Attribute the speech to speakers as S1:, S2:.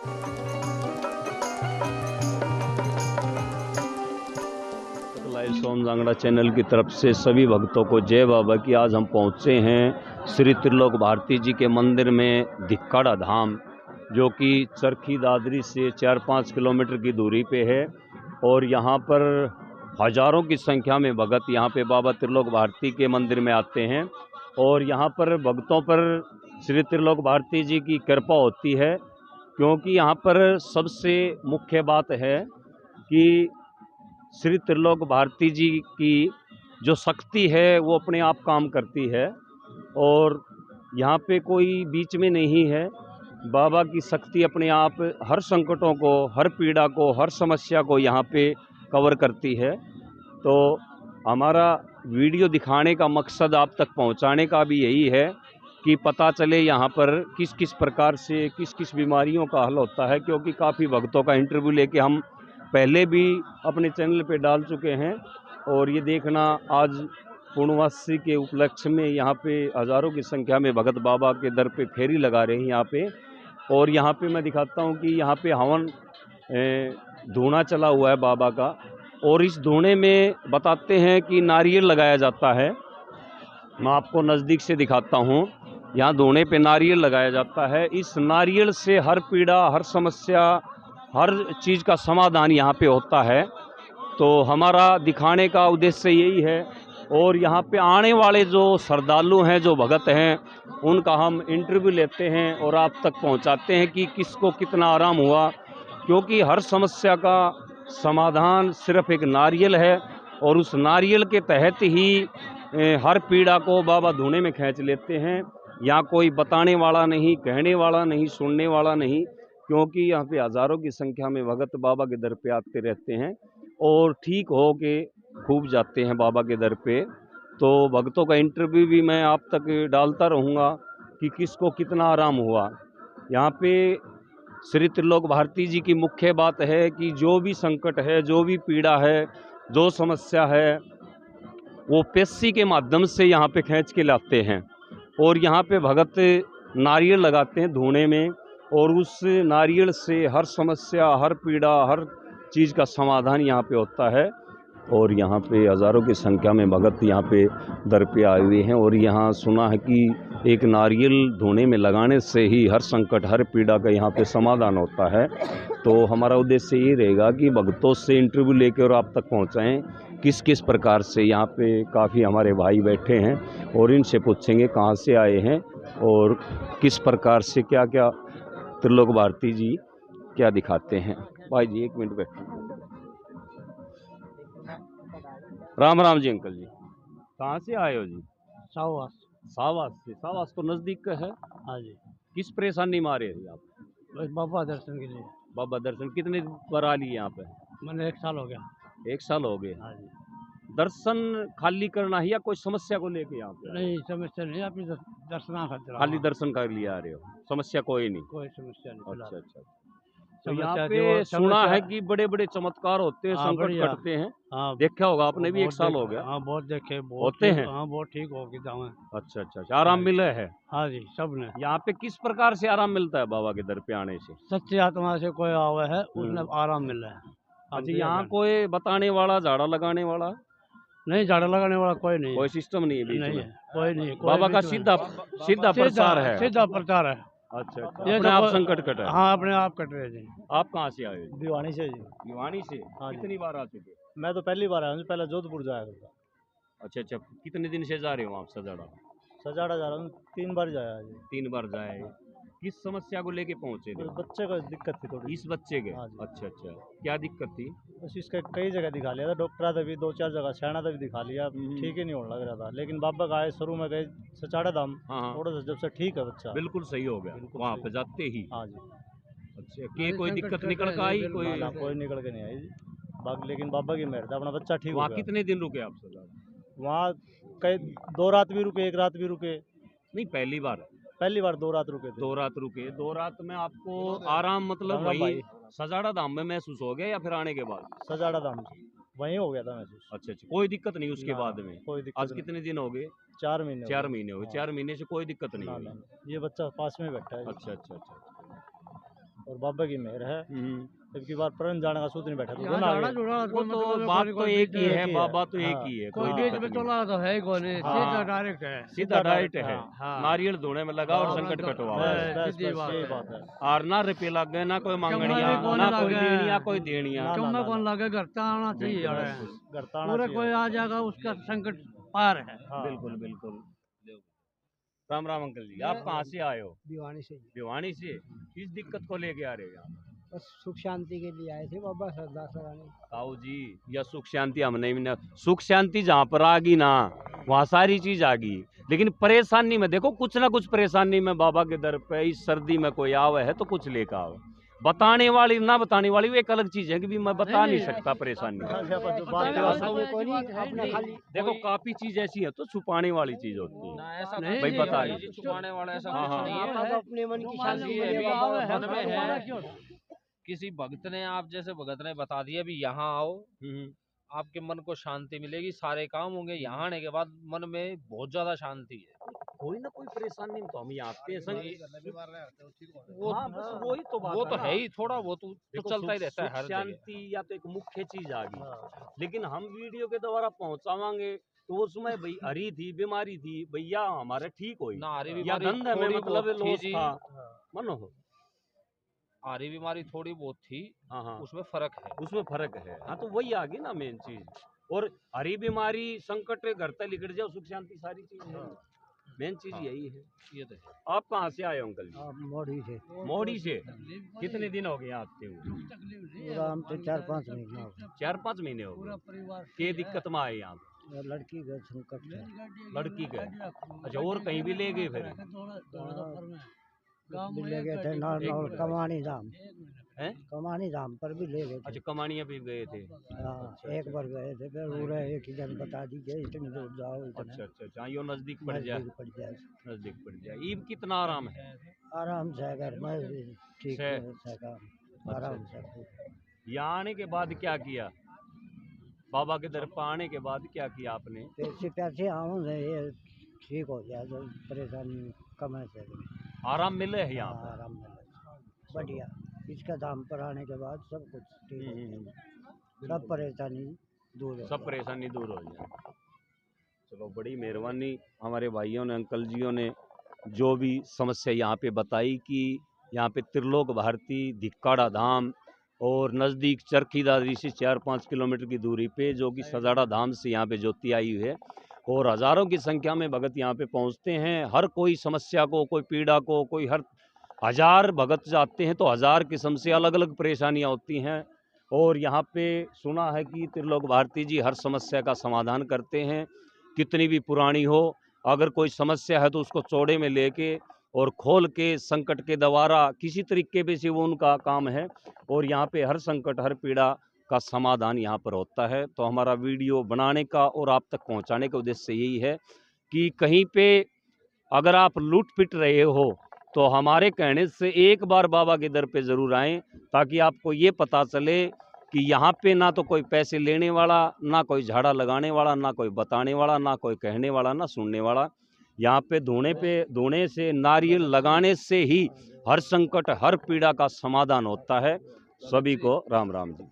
S1: Live सोम Jangra channel की तरफ से सभी भक्तों को जय बाबा की। आज हम पहुंचे हैं श्री त्रिलोक भारती जी के मंदिर में धिक्काड़ा धाम, जो कि चरखी दादरी से 4-5 किलोमीटर की दूरी पे है। और यहाँ पर हजारों की संख्या में भगत यहाँ पे बाबा त्रिलोक भारती के मंदिर में आते हैं और यहाँ पर भक्तों पर श्री त्रिलोक भारती जी की कृपा होती है, क्योंकि यहाँ पर सबसे मुख्य बात है कि श्री त्रिलोक भारती जी की जो शक्ति है वो अपने आप काम करती है और यहाँ पे कोई बीच में नहीं है। बाबा की शक्ति अपने आप हर संकटों को, हर पीड़ा को, हर समस्या को यहाँ पे कवर करती है। तो हमारा वीडियो दिखाने का मकसद, आप तक पहुँचाने का भी यही है कि पता चले यहाँ पर किस किस प्रकार से किस किस बीमारियों का हल होता है, क्योंकि काफ़ी भक्तों का इंटरव्यू लेके हम पहले भी अपने चैनल पे डाल चुके हैं। और ये देखना, आज पूर्णवासी के उपलक्ष्य में यहाँ पे हज़ारों की संख्या में भगत बाबा के दर पे फेरी लगा रहे हैं यहाँ पे। और यहाँ पे मैं दिखाता हूँ कि यहाँ पे हवन धूना चला हुआ है बाबा का, और इस धूने में बताते हैं कि नारियल लगाया जाता है। मैं आपको नज़दीक से दिखाता हूँ, यहाँ धूने पे नारियल लगाया जाता है। इस नारियल से हर पीड़ा, हर समस्या, हर चीज़ का समाधान यहाँ पे होता है। तो हमारा दिखाने का उद्देश्य यही है। और यहाँ पे आने वाले जो श्रद्धालु हैं, जो भगत हैं, उनका हम इंटरव्यू लेते हैं और आप तक पहुँचाते हैं कि किसको कितना आराम हुआ, क्योंकि हर समस्या का समाधान सिर्फ एक नारियल है। और उस नारियल के तहत ही हर पीड़ा को बाबा धूने में खींच लेते हैं। यहाँ कोई बताने वाला नहीं, कहने वाला नहीं, सुनने वाला नहीं, क्योंकि यहाँ पे हज़ारों की संख्या में भगत बाबा के दर पे आते रहते हैं और ठीक हो के खूब जाते हैं बाबा के दर पे। तो भक्तों का इंटरव्यू भी मैं आप तक डालता रहूँगा कि किसको कितना आराम हुआ। यहाँ पे श्री त्रिलोक भारती जी की मुख्य बात है कि जो भी संकट है, जो भी पीड़ा है, जो समस्या है, वो पेशी के माध्यम से यहाँ पे खींच के लाते हैं। और यहाँ पे भगत नारियल लगाते हैं धूने में, और उस नारियल से हर समस्या, हर पीड़ा, हर चीज़ का समाधान यहाँ पे होता है। और यहाँ पे हज़ारों की संख्या में भगत यहाँ पे दर पे आए हुए हैं। और यहाँ सुना है कि एक नारियल धूने में लगाने से ही हर संकट, हर पीड़ा का यहाँ पे समाधान होता है। तो हमारा उद्देश्य ये रहेगा कि भक्तों से इंटरव्यू लेकर और आप तक पहुँचाएँ किस किस प्रकार से। यहाँ पे काफ़ी हमारे भाई बैठे हैं और इनसे पूछेंगे कहाँ से आए हैं और किस प्रकार से क्या क्या त्रिलोक भारती जी क्या दिखाते हैं। भाई जी 1 मिनट बैठो। राम राम जी अंकल जी, कहाँ से आए हो जी?
S2: सावास।
S1: सावास से। सावास तो नज़दीक का है।
S2: हाँ जी,
S1: किस परेशानी में आ रहे थे आप?
S2: बस बाबा दर्शन के लिए।
S1: बाबा दर्शन कितने बार आ लिए यहाँ पे?
S2: मैंने 1 साल हो गया।
S1: 1 साल हो गए।
S2: हाँ जी।
S1: दर्शन खाली करना है या कोई समस्या को लेके यहाँ पे?
S2: नहीं, समस्या नहीं, अपनी दर्शन खातिर
S1: खाली दर्शन कर लिए आ रहे हो, समस्या कोई नहीं?
S2: कोई समस्या नहीं फिलहाल।
S1: अच्छा अच्छा। तो यहाँ
S2: समस्या थी
S1: पे
S2: वो
S1: सुना
S2: समस्या।
S1: है कि बड़े बड़े चमत्कार होते हैं,
S2: हाँ,
S1: संकट
S2: बढ़िया।
S1: कटते हैं।
S2: हाँ,
S1: देखा होगा आपने भी, 1
S2: बहुत
S1: साल हो गया।
S2: हाँ, बहुत देखे, बहुत
S1: होते
S2: ठीक।
S1: हैं?
S2: हाँ, बहुत ठीक हो गए जाऊँ।
S1: अच्छा अच्छा अच्छा। आराम
S2: हाँ,
S1: मिला है
S2: हाँ जी, सब ने।
S1: यहाँ पे? किस प्रकार से आराम मिलता है बाबा के दर पे आने से?
S2: सच्ची आत्मा से कोई आवे है, उसने आराम मिल रहा है। हम
S1: अच्छा,
S2: तो ये
S1: यहाँ
S2: कहना।
S1: कोई बताने वाला, झाड़ा लगाने वाला
S2: नहीं, झाड़ू लगाने वाला कोई नहीं
S1: कोई
S2: है।
S1: सिस्टम नहीं है बीच
S2: नहीं
S1: में?
S2: है, कोई नहीं है। कोई
S1: बाबा का
S2: बीच में
S1: सीधा सीधा प्रचार है?
S2: सीधा प्रचार है।
S1: अच्छा अच्छा।
S2: ये
S1: अपने
S2: तो
S1: आप
S2: कोई-
S1: संकट कटा है।
S2: हाँ, अपने आप कट रहे जी।
S1: आप कहाँ से आए हो?
S2: दीवानी से जी।
S1: भिवानी से।
S2: हाँ जी।
S1: कितनी बार आ चुके?
S2: मैं तो पहली बार आया हूँ, पहले जोधपुर जाया करता।
S1: अच्छा अच्छा। कितने दिन से जा रहे हो आप सजाड़ा?
S2: सजाड़ा जा रहा हूँ, 3 बार जाया है जी।
S1: 3 बार जाए। किस समस्या को लेके पहुँचे थे?
S2: बस बच्चे को दिक्कत थी थोड़ी।
S1: इस बच्चे के?
S2: हाँ जी।
S1: अच्छा अच्छा। क्या दिक्कत थी?
S2: बस इसका कई जगह दिखा लिया था, डॉक्टर था भी 2-4 जगह, सैना था भी दिखा लिया,
S1: हम्म।
S2: ठीक ही नहीं होने लग रहा था। लेकिन बाबा का आए, शुरू में गए सचाड़ा धाम,
S1: हाँ हाँ,
S2: थोड़ा सा जब से ठीक है बच्चा।
S1: बिल्कुल सही हो गया
S2: बिल्कुल
S1: वहाँ
S2: सही।
S1: पे जाते ही।
S2: हाँ जी।
S1: अच्छा, कि कोई दिक्कत निकल कर आई कोई?
S2: ना कोई निकल के नहीं आई जी। लेकिन बाबा की मेहर था, अपना बच्चा ठीक हो
S1: वहाँ
S2: गया।
S1: कितने दिन रुके आप सजाड़ा?
S2: वहाँ कई 2 रात भी रुके, 1 रात भी रुके।
S1: नहीं, पहली बार
S2: पहली बार 2 रात रुके थे।
S1: 2 रात रुके। 2 रात में आपको आराम मतलब
S2: राम राम
S1: वही
S2: भाई।
S1: सजाड़ा धाम में महसूस हो गया या फिर आने के बाद?
S2: सजाड़ा धाम वहीं हो गया था महसूस।
S1: अच्छा अच्छा। कोई दिक्कत नहीं उसके
S2: ना,
S1: बाद में?
S2: कोई दिक्कत
S1: आज कितने दिन हो गए?
S2: 4 महीने
S1: 4 महीने हो गए। 4 महीने से कोई दिक्कत नहीं
S2: ना
S1: हुई?
S2: ना, ये बच्चा पास में बैठा है।
S1: अच्छा अच्छा अच्छा।
S2: और बाबा की मेहर है। इनकी बार परन जाने का सूत्र नहीं बैठा तो
S3: यहाँ
S2: दोनों
S3: झाड़ा
S2: आगे।
S3: जुड़ा
S1: वो तो बात तो एक ही है,
S2: ही है।
S1: बाबा तो एक
S2: हाँ,
S1: ही है,
S3: कोई
S1: कोई
S3: बीच
S1: दिक्कत
S3: में
S1: नहीं।
S3: चला तो है ही कोई नहीं,
S1: हाँ।
S3: सीधा डायरेक्ट है।
S1: सीधा डाइट है,
S3: हाँ।
S1: नारियल धोने में लगा और
S3: हाँ,
S1: संकट
S3: अपना
S1: कटवा
S3: बस,
S2: बस बस
S3: सीधी
S2: बस
S3: बात
S2: यही
S3: है।
S2: बात है।
S1: और ना रुपये लग गए, ना कोई मांगणिया,
S3: भी कौन
S1: ना
S3: लगे?
S1: कोई लेनिया, कोई देनिया।
S2: ना,
S3: क्यों
S2: ना,
S3: में
S2: ना,
S3: कौन
S2: ना।
S3: लगे, घर तक आना चाहिए
S1: बिल्कुल,
S3: यार।
S1: बिल्कुल।
S2: घर ताना
S3: पूरे
S2: चाहिए।
S3: कोई आ जाएगा उसका संकट पार है।
S2: हाँ।
S1: बिल्कुल बिल्कुल। राम राम अंकल जी, आप कहाँ से आए हो?
S3: दीवानी से
S1: भिवानी से। किस दिक्कत को लेके आ रहे हो यहाँ?
S3: बस सुख शांति के लिए आए थे बाबा सरदार सराने।
S1: ताऊ जी, या सुख शांति हम नहीं मिला। सुख शांति जहाँ पर आ गई ना, वहाँ सारी चीज आ गई। लेकिन परेशानी में देखो, कुछ ना कुछ परेशानी में बाबा के दर पे इस सर्दी में कोई आवे है तो कुछ लेकर आवे। बताने वाली ना बताने वाली वो एक अलग चीज है कि भी मैं बता नहीं सकता परेशानी। देखो काफी चीज ऐसी है तो छुपाने वाली चीज होती है।
S4: ऐसा
S3: नहीं
S1: भाई
S3: जी,
S1: बता
S3: नहीं,
S1: नहीं।
S4: छुपाने वाला ऐसा
S1: हाँ,
S4: कुछ
S1: हाँ।
S4: नहीं है।
S3: आप अपने मन की शांति के लिए
S4: बाबा
S3: बाबा
S4: मन में है।
S3: क्यों?
S4: किसी भक्त ने, आप जैसे भगत ने बता दिया भी यहाँ आओ, आपके मन को शांति मिलेगी, सारे काम होंगे। यहाँ आने के बाद मन में बहुत ज्यादा शांति है।
S1: कोई ना कोई परेशानी में तो हम यहाँ पे
S4: वो
S1: हाँ, बस वही तो बात
S4: वो तो
S1: ना।
S4: है ही, थोड़ा वो तो
S1: देखो,
S4: चलता ही
S1: सुख-
S4: रहता है
S1: सुख
S4: हर जगह।
S1: शांति या तो एक मुख्य चीज आ गई, लेकिन हम वीडियो के द्वारा पहुंचावांगे तो उसमें भाई हरी थी, बीमारी थी, भैया हमारे ठीक हुई
S4: ना हरी
S1: या
S4: बीमारी
S1: धंधे में
S4: थोड़ी
S1: मतलब
S4: बहुत थी
S1: लॉस
S4: जी।
S1: था, मानो हो।
S4: हरी बीमारी थोड़ी बहुत थी,
S1: हाँ हाँ,
S4: उसमें फर्क है।
S1: उसमें फर्क है। हाँ तो वही आ गई ना मेन चीज। और हरी बीमारी संकट घर तक लिखट जाओ, सुख शांति सारी चीज है। मेन चीज
S4: हाँ।
S1: यही है।
S4: ये तो है।
S1: आप कहाँ से आए हो अंकल जी?
S3: मोड़ी से
S1: मोड़ी से। कितने दिन हो गए यहाँ आते हुए?
S3: पूरा हम तो 4-5 महीना हो गए।
S1: 4-5 महीने हो गए।
S3: परिवार
S1: के दिक्कत में आए यहाँ पे?
S3: लड़की का संकट है।
S1: लड़की का? अच्छा, और कहीं भी ले गए फिर?
S3: भी ले गए थे नॉर्मल कमानी धाम,
S1: हैं?
S3: कमानी धाम पर भी ले गए थे।
S1: अच्छा, कमानिया पे गए थे।
S3: हाँ, एक बार गए थे, फिर पूरा एक ही जन बता दीजिए इतनी दूर जाओ,
S1: अच्छा
S3: इतना
S1: अच्छा अच्छा, यो नजदीक पड़ जाए।
S3: नजदीक पड़ जाए।
S1: नजदीक पड़ जाए। ईब कितना आराम है?
S3: आराम से घर में ठीक
S1: से-
S3: है काम, आराम से।
S1: यहाँ आने के बाद क्या किया? बाबा के दर पर आने के बाद क्या किया आपने?
S3: पैसे पैसे आऊँ ये ठीक हो जाए तो परेशानी कम है से।
S1: आराम मिले है यहाँ
S3: हाँ,
S1: पर?
S3: आराम मिले बढ़िया। इसका दाम पर आने के बाद सब कुछ ठीक हो जाए, सब परेशानी दूर हो
S1: सब
S3: जाए।
S1: परेशानी दूर हो जाए। चलो, बड़ी मेहरबानी हमारे भाइयों ने, अंकल जियों ने जो भी समस्या यहाँ पे बताई कि यहाँ पे त्रिलोक भारती धिक्काड़ा धाम और नज़दीक चरखी दादरी से 4-5 किलोमीटर की दूरी पे जो कि सजाड़ा धाम से यहाँ पे ज्योति आई हुई है और हज़ारों की संख्या में भगत यहाँ पे पहुँचते हैं। हर कोई समस्या को, कोई पीड़ा को, कोई हर 1000 भगत जाते हैं तो 1000 किस्म से अलग अलग परेशानियाँ होती हैं। और यहाँ पे सुना है कि त्रिलोक भारती जी हर समस्या का समाधान करते हैं, कितनी भी पुरानी हो। अगर कोई समस्या है तो उसको चौड़े में लेके और खोल के संकट के द्वारा किसी तरीके पे से वो उनका काम है। और यहाँ पे हर संकट, हर पीड़ा का समाधान यहाँ पर होता है। तो हमारा वीडियो बनाने का और आप तक पहुँचाने का उद्देश्य यही है कि कहीं पे अगर आप लूट पिट रहे हो तो हमारे कहने से एक बार बाबा के दर पे ज़रूर आएँ, ताकि आपको ये पता चले कि यहाँ पे ना तो कोई पैसे लेने वाला, ना कोई झाड़ा लगाने वाला, ना कोई बताने वाला, ना कोई कहने वाला, ना सुनने वाला। यहाँ पे धोने से, नारियल लगाने से ही हर संकट, हर पीड़ा का समाधान होता है। सभी को राम राम जी।